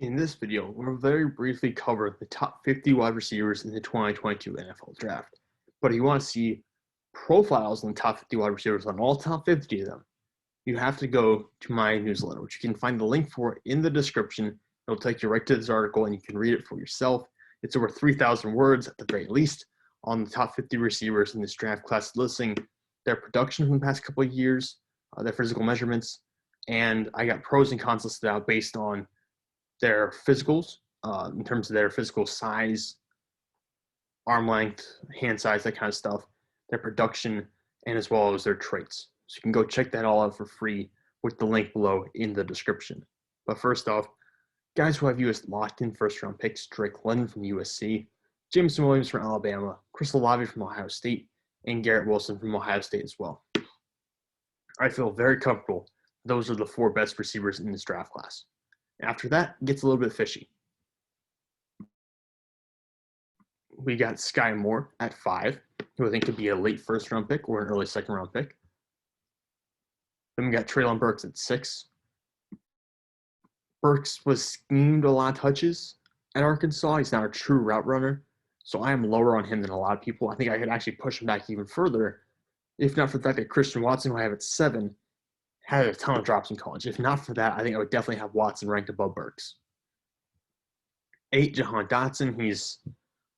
In this video, we'll very briefly cover the top 50 wide receivers in the 2022 NFL Draft. But if you want to see profiles on the top 50 wide receivers on all top 50 of them, you have to go to my newsletter, which you can find the link for in the description. It'll take you right to this article and you can read it for yourself. It's over 3,000 words at the very least on the top 50 receivers in this draft class, listing their production from the past couple of years, their physical measurements, and I got pros and cons listed out based on their physicals, in terms of their physical size, arm length, hand size, that kind of stuff, their production, and as well as their traits. So you can go check that all out for free with the link below in the description. But first off, guys who I view as locked in first round picks: Drake London from USC, Jameson Williams from Alabama, Chris Olave from Ohio State, and Garrett Wilson from Ohio State as well. I feel very comfortable. Those are the four best receivers in this draft class. After that, it gets a little bit fishy. We got Skye Moore at 5, who I think could be a late first-round pick or an early second-round pick. Then we got Treylon Burks at 6. Burks was schemed a lot of touches at Arkansas. He's not a true route runner, so I am lower on him than a lot of people. I think I could actually push him back even further, if not for the fact that Christian Watson, who I have at 7, had a ton of drops in college. If not for that, I think I would definitely have Watson ranked above Burks. 8, Jahan Dodson. He's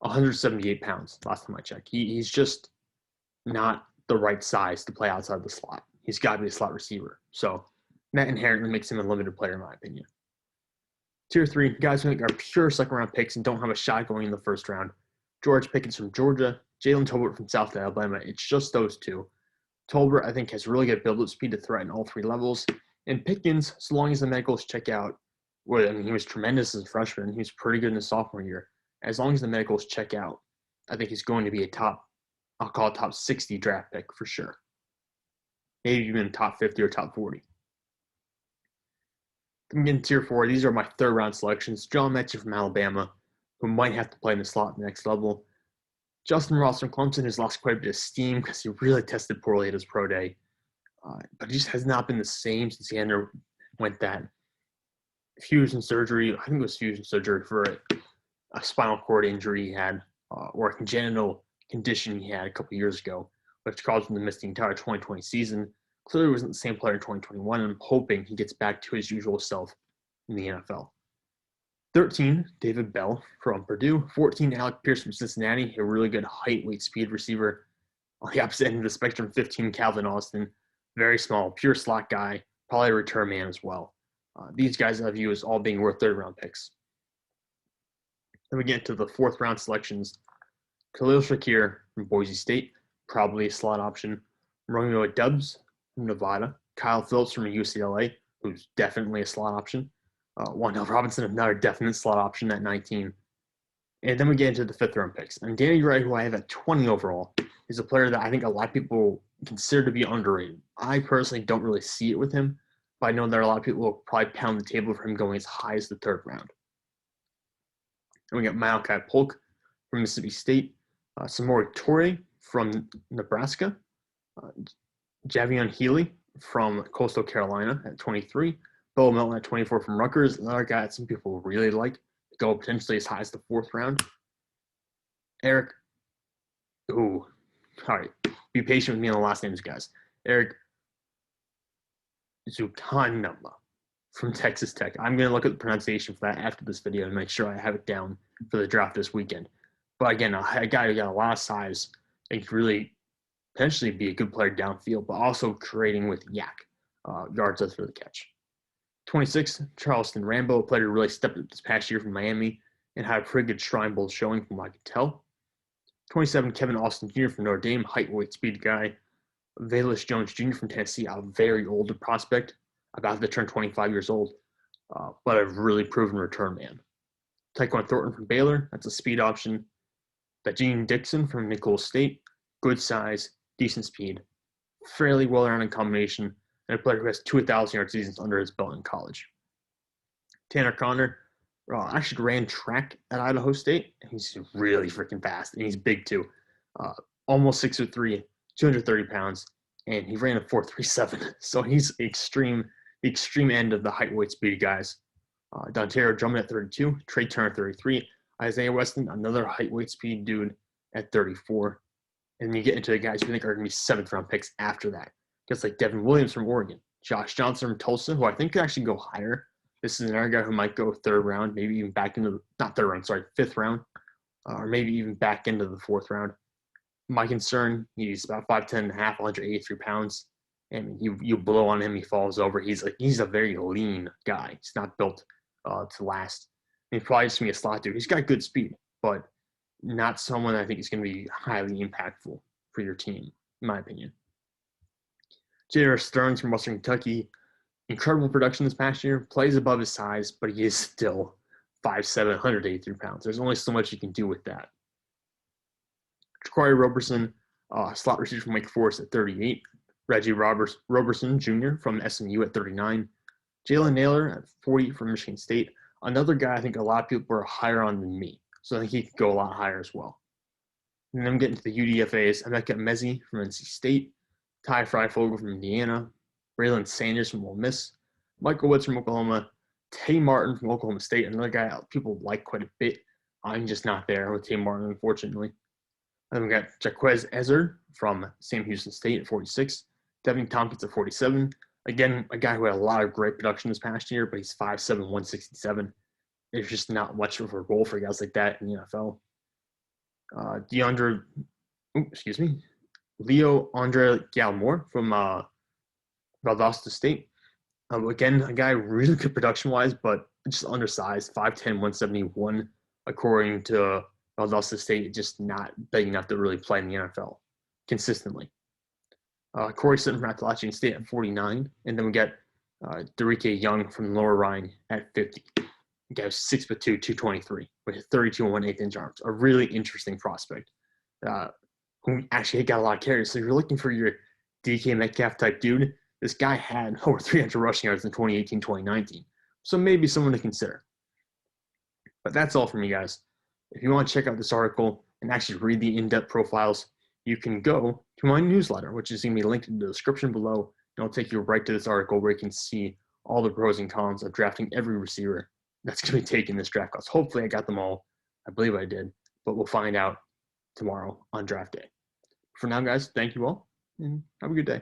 178 pounds last time I checked. He's just not the right size to play outside the slot. He's got to be a slot receiver. So that inherently makes him a limited player, in my opinion. Tier 3, guys who I think are pure second-round picks and don't have a shot going in the first round: George Pickens from Georgia, Jalen Tolbert from South Alabama. It's just those two. Tolbert, I think, has really good build-up speed to threaten all three levels. And Pickens, so long as the medicals check out, well, I mean, he was tremendous as a freshman. He was pretty good in his sophomore year. As long as the medicals check out, I think he's going to be a I'll call it top 60 draft pick for sure. Maybe even top 50 or top 40. Then in tier 4, these are my third-round selections. John Metchie from Alabama, who might have to play in the slot in the next level. Justin Ross from Clemson has lost quite a bit of steam because he really tested poorly at his pro day. But he just has not been the same since he underwent that fusion surgery. I think it was fusion surgery for a spinal cord injury he had, or a congenital condition he had a couple years ago, which caused him to miss the entire 2020 season. Clearly wasn't the same player in 2021, and I'm hoping he gets back to his usual self in the NFL. 13, David Bell from Purdue. 14, Alec Pierce from Cincinnati, a really good height, weight, speed receiver. On the opposite end of the spectrum, 15, Calvin Austin, very small, pure slot guy, probably a return man as well. These guys I view as all being worth third-round picks. Then we get to the fourth-round selections. Khalil Shakir from Boise State, probably a slot option. Romeo Doubs from Nevada. Kyle Phillips from UCLA, who's definitely a slot option. Wan'Dale Robinson, another definite slot option at 19. And then we get into the fifth-round picks. And Danny Wright, who I have at 20 overall, is a player that I think a lot of people consider to be underrated. I personally don't really see it with him, but I know that a lot of people will probably pound the table for him going as high as the third round. And we got Malachi Polk from Mississippi State, Samori Toure from Nebraska, Javion Healy from Coastal Carolina at 23, Bo Melton at 24 from Rutgers, another guy that some people really like to go potentially as high as the fourth round. Eric, all right, be patient with me on the last names, guys. Eric Zukanama from Texas Tech. I'm going to look at the pronunciation for that after this video and make sure I have it down for the draft this weekend. But again, a guy who got a lot of size and could really potentially be a good player downfield, but also creating with yards after the catch. 26, Charleston Rambo, a player who really stepped up this past year from Miami and had a pretty good Shrine Bowl showing from what I could tell. 27, Kevin Austin Jr. from Notre Dame, height, weight, speed guy. Velus Jones Jr. from Tennessee, a very older prospect, about to turn 25 years old, but a really proven return man. Tyquan Thornton from Baylor, that's a speed option. Gene Dixon from Nicholls State, good size, decent speed, fairly well-rounded combination, and a player who has 2,000-yard seasons under his belt in college. Tanner Conner actually ran track at Idaho State, and he's really freaking fast, and he's big too. Almost 6'3", 230 pounds, and he ran a 4.37. So he's the extreme end of the height, weight, speed guys. Dontario Drummond at 32, Trey Turner 33, Isaiah Weston, another height, weight, speed dude at 34. And you get into the guys who think are going to be 7th-round picks after that. Just like Devin Williams from Oregon, Josh Johnson from Tulsa, who I think could actually go higher. This is another guy who might go 3rd round, maybe even back into not 3rd round, sorry, 5th round, or maybe even back into the 4th round. My concern, he's about 5'10 and a half, 183 pounds. And you blow on him, he falls over. He's a very lean guy. He's not built to last. And he's probably just gonna be a slot dude. He's got good speed, but not someone I think is going to be highly impactful for your team, in my opinion. J.R. Stearns from Western Kentucky, incredible production this past year, plays above his size, but he is still 5'7", 183 pounds. There's only so much you can do with that. Cory Roberson, slot receiver from Wake Forest at 38. Reggie Roberson Jr. from SMU at 39. Jalen Naylor at 40 from Michigan State. Another guy I think a lot of people are higher on than me. So I think he could go a lot higher as well. And then I'm getting to the UDFAs. Emeka Mezi from NC State, Ty Freifogel from Indiana, Braylon Sanders from Ole Miss, Michael Woods from Oklahoma, Tay Martin from Oklahoma State, another guy people like quite a bit. I'm just not there with Tay Martin, unfortunately. And then we got Jaquez Ezer from Sam Houston State at 46, Devin Tompkins at 47. Again, a guy who had a lot of great production this past year, but he's 5'7", 167. There's just not much of a role for guys like that in the NFL. Leo Andre Gallimore from Valdosta State. Again, a guy really good production-wise, but just undersized, 5'10", 171, according to Valdosta State, just not big enough to really play in the NFL consistently. Corey Sutton from Appalachian State at 49, and then we get Derike Young from Lower Rhine at 50. Guy was 6'2", 223, with 32 and 1/8 inch arms. A really interesting prospect who actually got a lot of carries. So if you're looking for your DK Metcalf type dude, this guy had over 300 rushing yards in 2018, 2019. So maybe someone to consider. But that's all from me, guys. If you want to check out this article and actually read the in-depth profiles, you can go to my newsletter, which is going to be linked in the description below. And it'll take you right to this article where you can see all the pros and cons of drafting every receiver that's going to be taken in this draft class. Hopefully I got them all. I believe I did, but we'll find out tomorrow on draft day. For now, guys, thank you all, and have a good day.